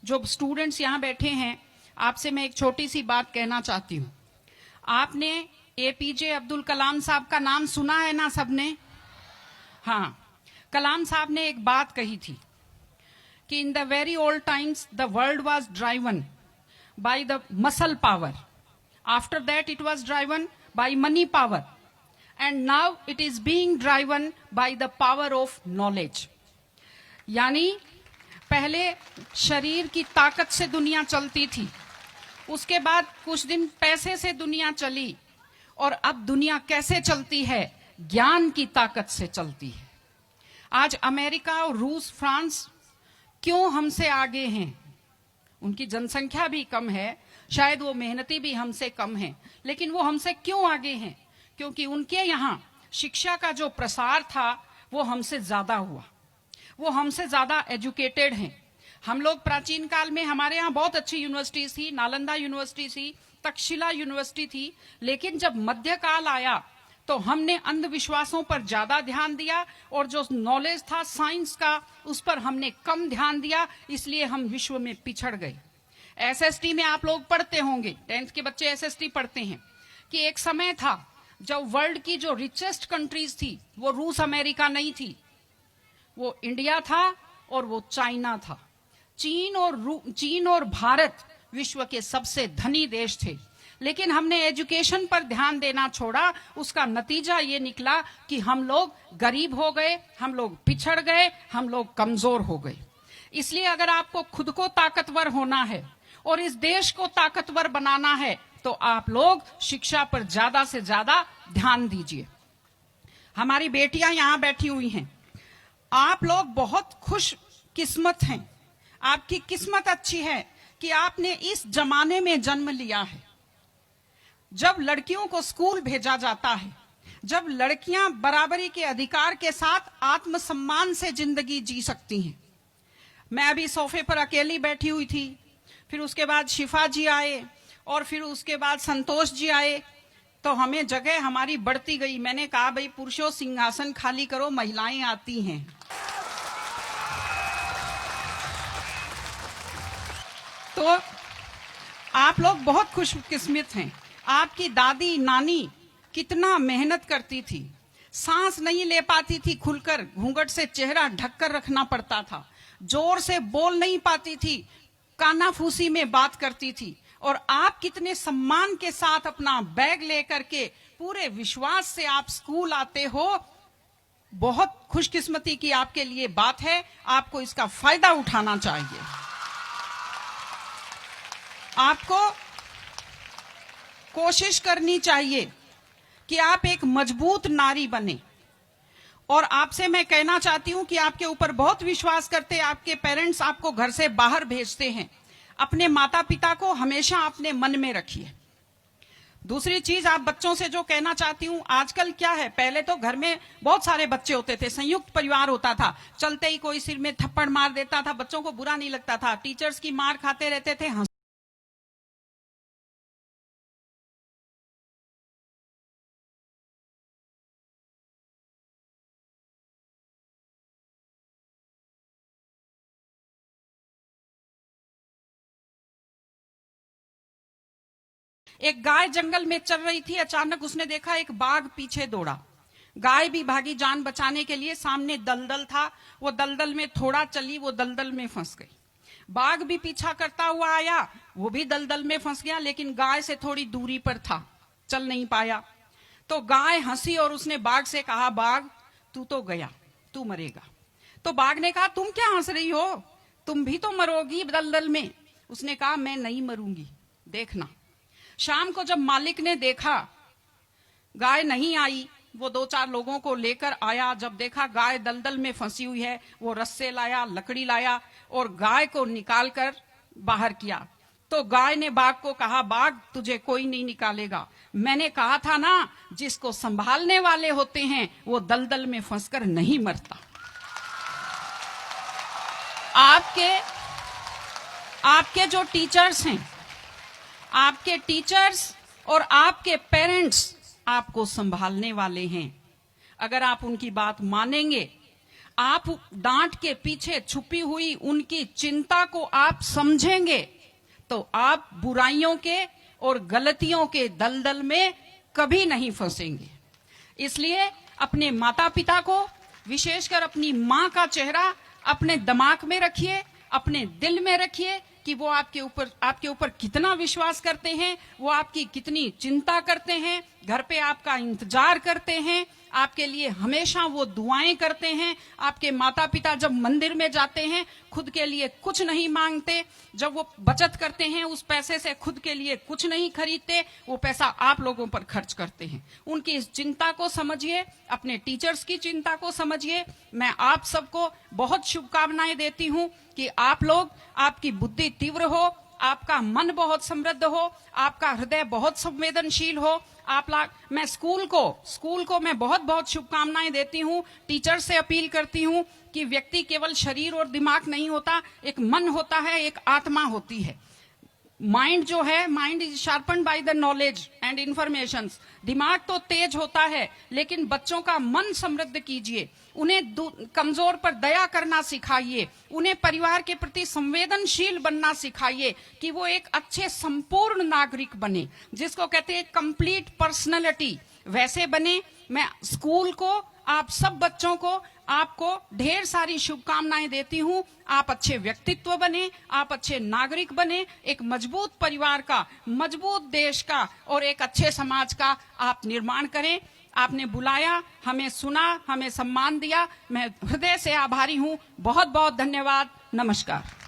जो स्टूडेंट्स यहाँ बैठे हैं, आपसे मैं एक छोटी सी बात कहना चाहती हूँ। आपने एपीजे अब्दुल कलाम साहब का नाम सुना है ना सबने? हाँ, कलाम साहब ने एक बात कही थी कि in the very old times the world was driven by the muscle power, after that it was driven by money power, and now it is being driven by the power of knowledge. यानी पहले शरीर की ताकत से दुनिया चलती थी, उसके बाद कुछ दिन पैसे से दुनिया चली, और अब दुनिया कैसे चलती है? ज्ञान की ताकत से चलती है। आज अमेरिका और रूस, फ्रांस क्यों हमसे आगे हैं? उनकी जनसंख्या भी कम है, शायद वो मेहनती भी हमसे कम है, लेकिन वो हमसे क्यों आगे हैं? क्योंकि उनके यहाँ शिक्षा का जो प्रसार था वो हमसे ज्यादा हुआ, वो हमसे ज्यादा एजुकेटेड हैं। हम लोग प्राचीन काल में हमारे यहाँ बहुत अच्छी यूनिवर्सिटीज थी, नालंदा यूनिवर्सिटी थी, तक्षशिला यूनिवर्सिटी थी, लेकिन जब मध्यकाल आया तो हमने अंधविश्वासों पर ज्यादा ध्यान दिया, और जो नॉलेज था साइंस का उस पर हमने कम ध्यान दिया, इसलिए हम विश्व में पिछड़ गए। एसएसटी में आप लोग पढ़ते होंगे, 10th के बच्चे एसएसटी पढ़ते हैं, कि एक समय था जब वर्ल्ड की जो रिचेस्ट कंट्रीज थी वो रूस अमेरिका नहीं थी, वो इंडिया था और वो चाइना था। चीन और भारत विश्व के सबसे धनी देश थे, लेकिन हमने एजुकेशन पर ध्यान देना छोड़ा। उसका नतीजा ये निकला कि हम लोग गरीब हो गए, हम लोग पिछड़ गए, हम लोग कमजोर हो गए। इसलिए अगर आपको खुद को ताकतवर होना है और इस देश को ताकतवर बनाना है तो आप लोग शिक्षा पर ज्यादा से ज्यादा ध्यान दीजिए। हमारी बेटियां यहां बैठी हुई हैं, आप लोग बहुत खुश किस्मत हैं, आपकी किस्मत अच्छी है कि आपने इस जमाने में जन्म लिया है जब लड़कियों को स्कूल भेजा जाता है, जब लड़कियां बराबरी के अधिकार के साथ आत्मसम्मान से जिंदगी जी सकती हैं। मैं अभी सोफे पर अकेली बैठी हुई थी, फिर उसके बाद शिफा जी आए और फिर उसके बाद संतोष जी आए, तो हमें जगह हमारी बढ़ती गई। मैंने कहा भाई पुरुषों सिंहासन खाली करो, महिलाएं आती हैं। तो आप लोग बहुत खुशकिस्मत हैं। आपकी दादी नानी कितना मेहनत करती थी, सांस नहीं ले पाती थी खुलकर, घूंघट से चेहरा ढककर रखना पड़ता था, जोर से बोल नहीं पाती थी, कानाफूसी में बात करती थी, और आप कितने सम्मान के साथ अपना बैग लेकर के पूरे विश्वास से आप स्कूल आते हो। बहुत खुशकिस्मती की आपके लिए बात है, आपको इसका फायदा उठाना चाहिए। आपको कोशिश करनी चाहिए कि आप एक मजबूत नारी बने, और आपसे मैं कहना चाहती हूं कि आपके ऊपर बहुत विश्वास करते, आपके पेरेंट्स आपको घर से बाहर भेजते हैं, अपने माता पिता को हमेशा अपने मन में रखिए। दूसरी चीज आप बच्चों से जो कहना चाहती हूं, आजकल क्या है, पहले तो घर में बहुत सारे बच्चे होते थे, संयुक्त परिवार होता था, चलते ही कोई सिर में थप्पड़ मार देता था, बच्चों को बुरा नहीं लगता था, टीचर्स की मार खाते रहते थे, एक गाय जंगल में चल रही थी, अचानक उसने देखा एक बाघ पीछे दौड़ा। गाय भी भागी जान बचाने के लिए, सामने दलदल था, वो दलदल में थोड़ा चली, वो दलदल में फंस गई। बाघ भी पीछा करता हुआ आया, वो भी दलदल में फंस गया, लेकिन गाय से थोड़ी दूरी पर था, चल नहीं पाया। तो गाय हंसी और उसने बाघ से कहा, बाघ तू तो गया, तू मरेगा। तो बाघ ने कहा, तुम क्या हंस रही हो, तुम भी तो मरोगी दलदल में। उसने कहा, मैं नहीं मरूंगी, देखना। शाम को जब मालिक ने देखा गाय नहीं आई, वो 2-4 लोगों को लेकर आया। जब देखा गाय दलदल में फंसी हुई है, वो रस्से लाया, लकड़ी लाया और गाय को निकालकर बाहर किया। तो गाय ने बाघ को कहा, बाघ तुझे कोई नहीं निकालेगा, मैंने कहा था ना, जिसको संभालने वाले होते हैं वो दलदल में फंसकर नहीं मरता। आपके जो टीचर्स हैं, आपके टीचर्स और आपके पेरेंट्स आपको संभालने वाले हैं। अगर आप उनकी बात मानेंगे, आप डांट के पीछे छुपी हुई उनकी चिंता को आप समझेंगे तो आप बुराइयों के और गलतियों के दलदल में कभी नहीं फंसेंगे। इसलिए अपने माता पिता को, विशेषकर अपनी माँ का चेहरा अपने दिमाग में रखिए, अपने दिल में रखिए कि वो आपके ऊपर कितना विश्वास करते हैं, वो आपकी कितनी चिंता करते हैं, घर पे आपका इंतजार करते हैं, आपके लिए हमेशा वो दुआएं करते हैं। आपके माता पिता जब मंदिर में जाते हैं खुद के लिए कुछ नहीं मांगते, जब वो बचत करते हैं उस पैसे से खुद के लिए कुछ नहीं खरीदते, वो पैसा आप लोगों पर खर्च करते हैं। उनकी इस चिंता को समझिए, अपने टीचर्स की चिंता को समझिए। मैं आप सबको बहुत शुभकामनाएं देती हूं कि आप लोग, आपकी बुद्धि तीव्र हो, आपका मन बहुत समृद्ध हो, आपका हृदय बहुत संवेदनशील हो। मैं स्कूल को मैं बहुत बहुत शुभकामनाएं देती हूं। टीचर से अपील करती हूं कि व्यक्ति केवल शरीर और दिमाग नहीं होता, एक मन होता है, एक आत्मा होती है। माइंड जो है, mind is sharpened by the knowledge and information. दिमाग तो तेज होता है, लेकिन बच्चों का मन समृद्ध कीजिए, उन्हें कमजोर पर दया करना सिखाइए, उन्हें परिवार के प्रति संवेदनशील बनना सिखाइए कि वो एक अच्छे संपूर्ण नागरिक बने, जिसको कहते हैं कंप्लीट पर्सनैलिटी, वैसे बने। मैं स्कूल को, आप सब बच्चों को, आपको ढेर सारी शुभकामनाएं देती हूं। आप अच्छे व्यक्तित्व बने, आप अच्छे नागरिक बने, एक मजबूत परिवार का, मजबूत देश का और एक अच्छे समाज का आप निर्माण करें। आपने बुलाया, हमें सुना, हमें सम्मान दिया, मैं हृदय से आभारी हूं। बहुत बहुत धन्यवाद। नमस्कार।